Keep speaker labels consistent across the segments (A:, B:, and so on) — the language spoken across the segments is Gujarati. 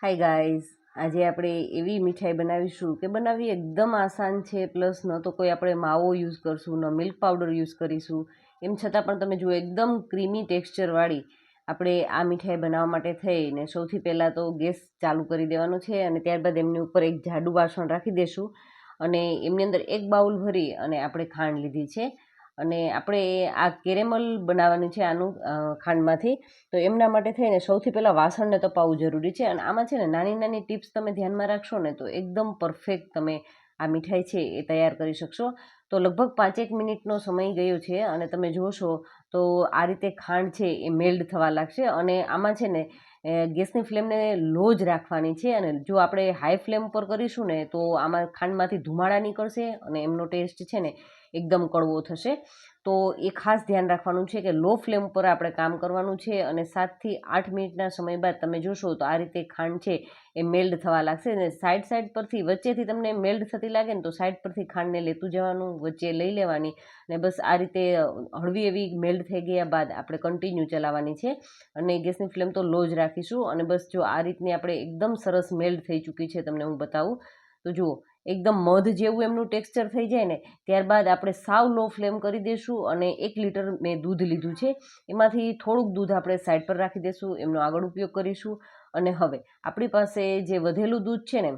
A: હાય ગાઈઝ, આજે આપણે એવી મીઠાઈ બનાવીશું કે બનાવવી એકદમ આસાન છે. પ્લસ ન તો કોઈ આપણે માવો યુઝ કરશું, ન મિલ્ક પાવડર યુઝ કરીશું. એમ છતાં પણ તમે જુઓ એકદમ ક્રીમી ટેક્સચરવાળી આપણે આ મીઠાઈ બનાવવા માટે થઈને સૌથી પહેલાં તો ગેસ ચાલુ કરી દેવાનો છે અને ત્યારબાદ એમની ઉપર એક જાડું વાસણ રાખી દઈશું અને એમની અંદર એક બાઉલ ભરી અને આપણે ખાંડ લીધી છે અને આપણે આ કેરેમલ બનાવવાનું છે આનું ખાંડમાંથી. તો એમના માટે થઈને સૌથી પહેલાં વાસણને તપાવવું જરૂરી છે અને આમાં છે ને નાની નાની ટિપ્સ તમે ધ્યાનમાં રાખશો ને તો એકદમ પરફેક્ટ તમે આ મીઠાઈ છે એ તૈયાર કરી શકશો. તો લગભગ 5-1 મિનિટનો સમય ગયો છે અને તમે જોશો તો આ રીતે ખાંડ છે એ મેલ્ટ થવા લાગશે અને આમાં છે ને ગેસની ફ્લેમને લો જ રાખવાની છે અને જો આપણે હાઈ ફ્લેમ પર કરીશું ને તો આમાં ખાંડમાંથી ધુમાડા નીકળશે અને એમનો ટેસ્ટ છે ને એકદમ કડવો થશે. તો એ ખાસ ધ્યાન રાખવાનું છે કે લો ફ્લેમ પર આપણે કામ કરવાનું છે અને 7થી 8 મિનિટના સમય બાદ તમે જોશો તો આ રીતે ખાંડ છે એ મેલ્ટ થવા લાગશે અને સાઈડ પરથી વચ્ચેથી તમને મેલ્ટ થતી લાગે ને તો સાઈડ પરથી ખાંડને લેતું જવાનું, વચ્ચે લઈ લેવાની અને બસ આ રીતે હળવી એવી મેલ્ટ થઈ ગયા બાદ આપણે કન્ટિન્યુ ચલાવવાની છે અને ગેસની ફ્લેમ તો લો જ રાખીશું. અને બસ જો આ રીતની આપણે એકદમ સરસ મેલ્ટ થઈ ચૂકી છે, તમને હું બતાવું તો જુઓ એકદમ મધ જેવું એમનું ટેક્સચર થઈ જાય ને ત્યારબાદ આપણે સાવ લો ફ્લેમ કરી દઈશું અને 1 લીટર મેં દૂધ લીધું છે, એમાંથી થોડુંક દૂધ આપણે સાઈડ પર રાખી દઈશું, એમનો આગળ ઉપયોગ કરીશું. અને હવે આપણી પાસે જે વધેલું દૂધ છે ને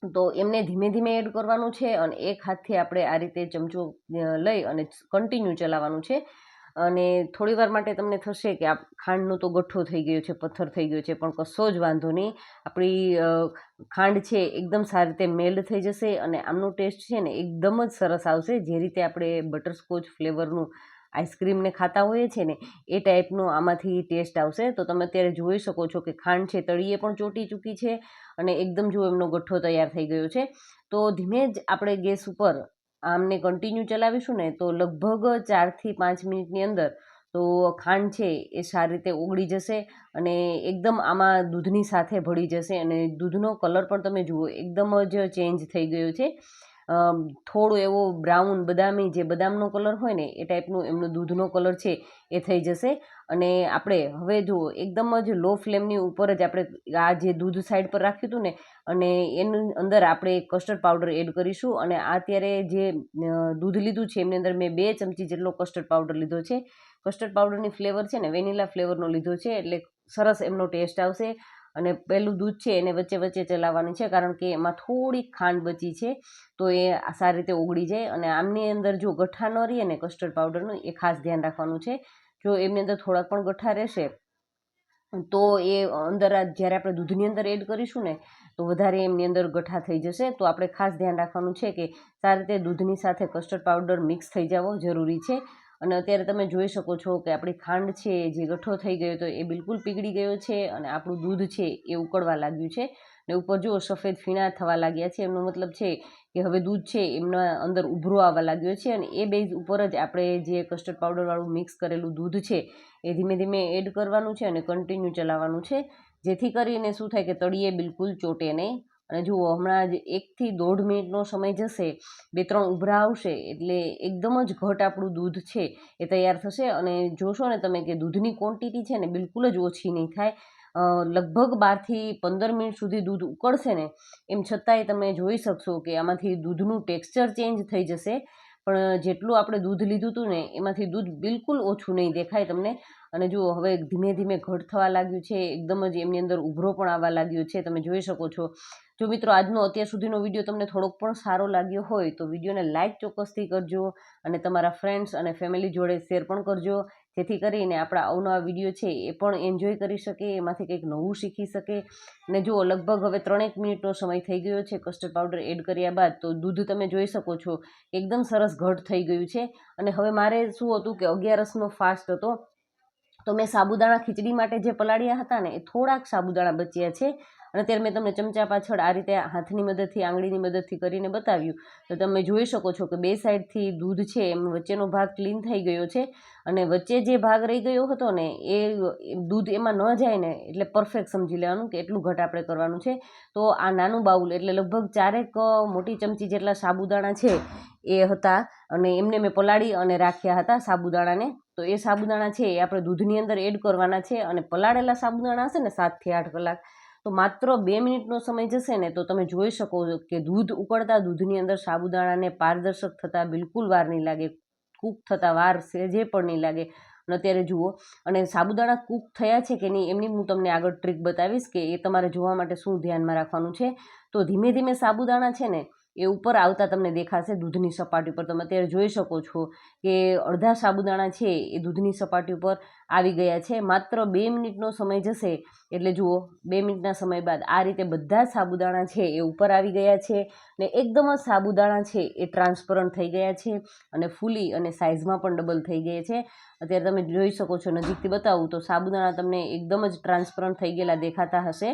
A: તો એમને ધીમે ધીમે એડ કરવાનું છે અને એક હાથથી આપણે આ રીતે ચમચો લઈ અને કન્ટિન્યુ ચલાવવાનું છે. અને થોડી વાર માટે તમને થશે કે આ ખાંડનો તો ગઠ્ઠો થઈ ગયો છે, પથ્થર થઈ ગયો છે, પણ કશો જ વાંધો નહીં. આપણી ખાંડ છે એકદમ સારી રીતે મેલ્ટ થઈ જશે અને આમનો ટેસ્ટ છે ને એકદમ જ સરસ આવશે. જે રીતે આપણે બટરસ્કોચ ફ્લેવરનું આઈસ્ક્રીમને ખાતા હોઈએ છીએ ને એ ટાઈપનો આમાંથી ટેસ્ટ આવશે. તો તમે અત્યારે જોઈ શકો છો કે ખાંડ છે તળીએ પણ ચોંટી ચૂકી છે અને એકદમ જો એમનો ગઠ્ઠો તૈયાર થઈ ગયો છે. તો ધીમે જ આપણે ગેસ ઉપર આમને કન્ટિન્યુ ચલાવીશું ને તો લગભગ 4થી 5 મિનિટની અંદર તો ખાંડ છે એ સારી રીતે ઓગળી જશે અને એકદમ આમાં દૂધની સાથે ભળી જશે અને દૂધનો કલર પણ તમે જુઓ એકદમ જ ચેન્જ થઈ ગયો છે. થોડો એવો બ્રાઉન બદામી, જે બદામનો કલર હોય ને એ ટાઈપનું એમનો દૂધનો કલર છે એ થઈ જશે. અને આપણે હવે જુઓ એકદમ જ લો ફ્લેમની ઉપર જ આપણે આ જે દૂધ સાઈડ પર રાખ્યું હતું ને અને એની અંદર આપણે કસ્ટર્ડ પાવડર એડ કરીશું. અને આ અત્યારે જે દૂધ લીધું છે એમની અંદર મેં 2 ચમચી જેટલો કસ્ટર્ડ પાવડર લીધો છે. કસ્ટર્ડ પાવડરની ફ્લેવર છે ને વેનીલા ફ્લેવરનો લીધો છે એટલે સરસ એમનો ટેસ્ટ આવશે. અને પહેલું દૂધ છે એને વચ્ચે વચ્ચે ચલાવવાનું છે કારણ કે એમાં થોડીક ખાંડ બચી છે તો એ સારી રીતે ઓગળી જાય. અને આમની અંદર જો ગઠ્ઠા ન રહીએ ને કસ્ટર્ડ પાવડરનું એ ખાસ ધ્યાન રાખવાનું છે. જો એમની અંદર થોડાક પણ ગઠ્ઠા રહેશે તો એ અંદર જ્યારે આપણે દૂધની અંદર એડ કરીશું ને તો વધારે એમની અંદર ગઠ્ઠા થઈ જશે. તો આપણે ખાસ ધ્યાન રાખવાનું છે કે સારી રીતે દૂધની સાથે કસ્ટર્ડ પાવડર મિક્સ થઈ જવો જરૂરી છે. અને અત્યારે તમે જોઈ શકો છો કે આપણી ખાંડ છે જે ગઠ્ઠો થઈ ગયો તો એ બિલકુલ પીગળી ગયો છે અને આપણું દૂધ છે એ ઉકળવા લાગ્યું છે ને ઉપર જો સફેદ ફીણા થવા લાગ્યા છે. એમનો મતલબ છે કે હવે દૂધ છે એમના અંદર ઉભરો આવવા લાગ્યો છે અને એ બેઝ ઉપર જ આપણે જે કસ્ટર્ડ પાવડરવાળું મિક્સ કરેલું દૂધ છે એ ધીમે ધીમે એડ કરવાનું છે અને કન્ટિન્યુ ચલાવવાનું છે, જેથી કરીને શું થાય કે તળિયે બિલકુલ ચોટે નહીં. અને જુઓ હમણાં જ 1થી 1.5 મિનિટનો સમય જશે, 2-3 ઉભરા આવશે એટલે એકદમ જ ઘટ આપણું દૂધ છે એ તૈયાર થશે. અને જોશો ને તમે કે દૂધની ક્વોન્ટિટી છે ને બિલકુલ જ ઓછી નહીં થાય. લગભગ 12થી 15 મિનિટ સુધી દૂધ ઉકળશે ને એમ છતાંય તમે જોઈ શકશો કે આમાંથી દૂધનું ટેક્સચર ચેન્જ થઈ જશે. પણ જેટલું આપણે દૂધ લીધું હતું ને એમાંથી દૂધ બિલકુલ ઓછું નહીં દેખાય તમને. અને જુઓ હવે ધીમે ધીમે ઘટ થવા લાગ્યું છે, એકદમ જ એમની અંદર ઉભરો પણ આવવા લાગ્યો છે, તમે જોઈ શકો છો. જો મિત્રો આજનો અત્યાર સુધીનો વિડીયો તમને થોડોક પણ સારો લાગ્યો હોય તો વિડીયોને લાઇક ચોક્કસથી કરજો અને તમારા ફ્રેન્ડ્સ અને ફેમિલી જોડે શેર પણ કરજો, જેથી કરીને આપણા અવનવા વિડીયો છે એ પણ એન્જોય કરી શકે, એમાંથી કંઈક નવું શીખી શકે. અને જુઓ લગભગ હવે 3-1 મિનિટનો સમય થઈ ગયો છે કસ્ટર્ડ પાવડર એડ કર્યા બાદ. તો દૂધ તમે જોઈ શકો છો એકદમ સરસ ઘટ થઈ ગયું છે. અને હવે મારે શું હતું કે 11રસનો ફાસ્ટ હતો તો મેં સાબુદાણા ખીચડી માટે જે પલાળ્યા હતા ને એ થોડાક સાબુદાણા બચ્યા છે અને ત્યારે મેં તમને ચમચા પાછળ આ રીતે હાથની મદદથી, આંગળીની મદદથી કરીને બતાવ્યું. તો તમે જોઈ શકો છો કે 2 સાઈડથી દૂધ છે એમ વચ્ચેનો ભાગ ક્લીન થઈ ગયો છે અને વચ્ચે જે ભાગ રહી ગયો હતો ને એ દૂધ એમાં ન જાય ને એટલે પરફેક્ટ સમજી લેવાનું કે એટલું ઘટ આપણે કરવાનું છે. તો આ નાનું બાઉલ એટલે લગભગ 4 મોટી ચમચી જેટલા સાબુદાણા છે એ હતા અને એમને મેં પલાળી અને રાખ્યા હતા સાબુદાણાને. તો એ સાબુદાણા છે એ આપણે દૂધની અંદર એડ કરવાના છે અને પલાળેલા સાબુદાણા હશે ને 7થી 8 કલાક તો માત્ર 2 મિનિટનો સમય જશે ને તો તમે જોઈ શકો છો કે દૂધ ઉકળતા દૂધની અંદર સાબુદાણાને પારદર્શક થતાં બિલકુલ વાર નહીં લાગે, કૂક થતાં વાર સહેજે પણ નહીં લાગે. અને અત્યારે જુઓ, અને સાબુદાણા કૂક થયા છે કે નહીં એમની હું તમને આગળ ટ્રીક બતાવીશ કે એ તમારે જોવા માટે શું ધ્યાનમાં રાખવાનું છે. તો ધીમે ધીમે સાબુદાણા છે ને એ ઉપર આવતા તમને દેખાશે દૂધની સપાટી ઉપર. તમે અત્યારે જોઈ શકો છો કે અડધા સાબુદાણા છે એ દૂધની સપાટી ઉપર આવી ગયા છે. માત્ર 2 મિનિટનો સમય જશે એટલે જુઓ, 2 મિનિટના સમય બાદ આ રીતે બધા સાબુદાણા છે એ ઉપર આવી ગયા છે ને એકદમ જ સાબુદાણા છે એ ટ્રાન્સપરન્ટ થઈ ગયા છે અને ફૂલી અને સાઇઝમાં પણ ડબલ થઈ ગયા છે. અત્યારે તમે જોઈ શકો છો, નજીકથી બતાવું તો સાબુદાણા તમને એકદમ જ ટ્રાન્સપરન્ટ થઈ ગયેલા દેખાતા હશે.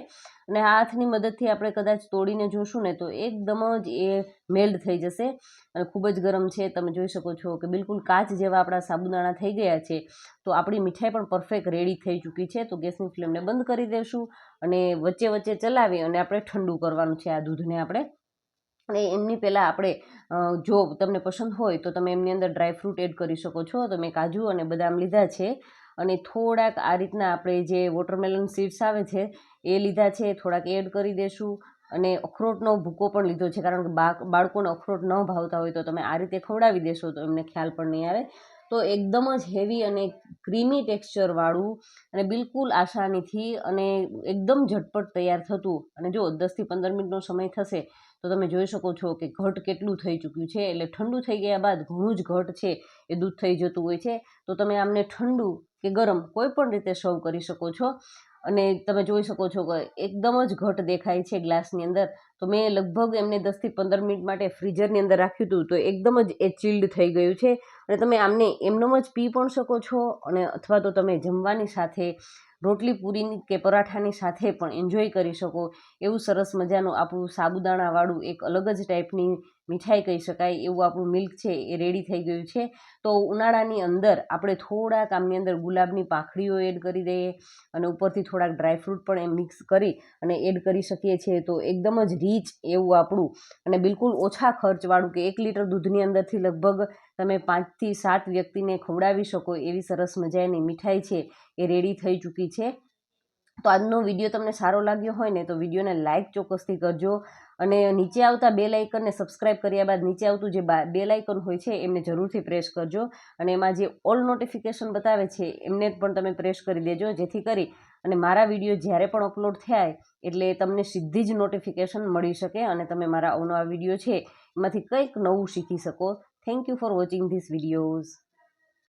A: અને હાથની મદદથી આપણે કદાચ તોડીને જોશું ને તો એકદમ જ એ મેલ્ટ થઈ જશે અને ખૂબ જ ગરમ છે. તમે જોઈ શકો છો કે બિલકુલ કાચ જેવા આપણા સાબુદાણા થઈ ગયા છે. તો આપણી મીઠાઈ પણ પરફેક્ટ રેડી થઈ ચૂકી છે. તો ગેસની ફ્લેમને બંધ કરી દેશું અને વચ્ચે વચ્ચે ચલાવી અને આપણે ઠંડુ કરવાનું છે આ દૂધને આપણે. અને એમની પહેલાં આપણે જો તમને પસંદ હોય તો તમે એમની અંદર ડ્રાયફ્રૂટ એડ કરી શકો છો. તો મેં કાજુ અને બદામ લીધા છે અને થોડાક આ રીતના આપણે જે વોટરમેલન સીડ્સ આવે છે એ લીધા છે, થોડાક એડ કરી દેશું. અને અખરોટનો ભૂકો પણ લીધો છે, કારણ કે બાળકોને અખરોટ ન ભાવતા હોય તો તમે આ રીતે ખવડાવી દેશો તો એમને ખ્યાલ પણ નહીં આવે. તો એકદમ જ હેવી અને ક્રીમી ટેક્સચરવાળું અને બિલકુલ આસાનીથી અને એકદમ ઝટપટ તૈયાર થતું. અને જો 10થી 15 મિનિટનો સમય થશે તો તમે જોઈ શકો છો કે ઘટ કેટલું થઈ ચૂક્યું છે. એટલે ઠંડુ થઈ ગયા બાદ ઘણું જ ઘટ છે એ દૂધ થઈ જતું હોય છે. તો તમે આમને ઠંડુ કે ગરમ કોઈ પણ રીતે સર્વ કરી શકો છો. અને તમે જોઈ શકો છો કે એકદમ જ ઘટ દેખાય છે ગ્લાસની અંદર. તો મેં લગભગ એમને 10થી 15 મિનિટ માટે ફ્રીઝરની અંદર રાખ્યું હતું, તો એકદમ જ એ ચિલ્ડ થઈ ગયું છે. અને તમે આમને એમનેમ જ પી પણ શકો છો અને અથવા તો તમે જમવાની સાથે રોટલી પૂરીની કે પરાઠાની સાથે પણ એન્જોય કરી શકો. એવું સરસ મજાનું આપણું સાબુદાણાવાળું એક અલગ જ ટાઈપની મીઠાઈ કહી શકાય એવું આપણું મિલ્ક છે એ રેડી થઈ ગયું છે. તો ઉનાળાની અંદર આપણે થોડાક આમની અંદર ગુલાબની પાંખડીઓ એડ કરી દઈએ અને ઉપરથી થોડાક ડ્રાયફ્રૂટ પણ એ મિક્સ કરી અને એડ કરી શકીએ છીએ. તો એકદમ જ રીચ એવું આપણું અને બિલકુલ ઓછા ખર્ચવાળું કે 1 લીટર દૂધની અંદરથી લગભગ તમે 5થી 7 વ્યક્તિને ખવડાવી શકો એવી સરસ મજાની મીઠાઈ છે એ રેડી થઈ ચૂકી છે. તો આજનો વિડીયો તમને સારો લાગ્યો હોય ને તો વિડીયોને લાઇક ચોક્કસથી કરજો અને નીચે આવતા બેલ આઇકનને સબસ્ક્રાઇબ કર્યા બાદ નીચે આવતું જે બેલ આઇકન હોય છે એમને જરૂરથી પ્રેસ કરજો અને એમાં જે ઓલ નોટિફિકેશન બતાવે છે એમને પણ તમે પ્રેસ કરી દેજો, જેથી કરી અને મારા વિડીયો જ્યારે પણ અપલોડ થાય એટલે તમને સીધી જ નોટિફિકેશન મળી શકે અને તમે મારા અવનવા વિડીયો છે એમાંથી કંઈક નવું શીખી શકો. Thank you for watching this videos.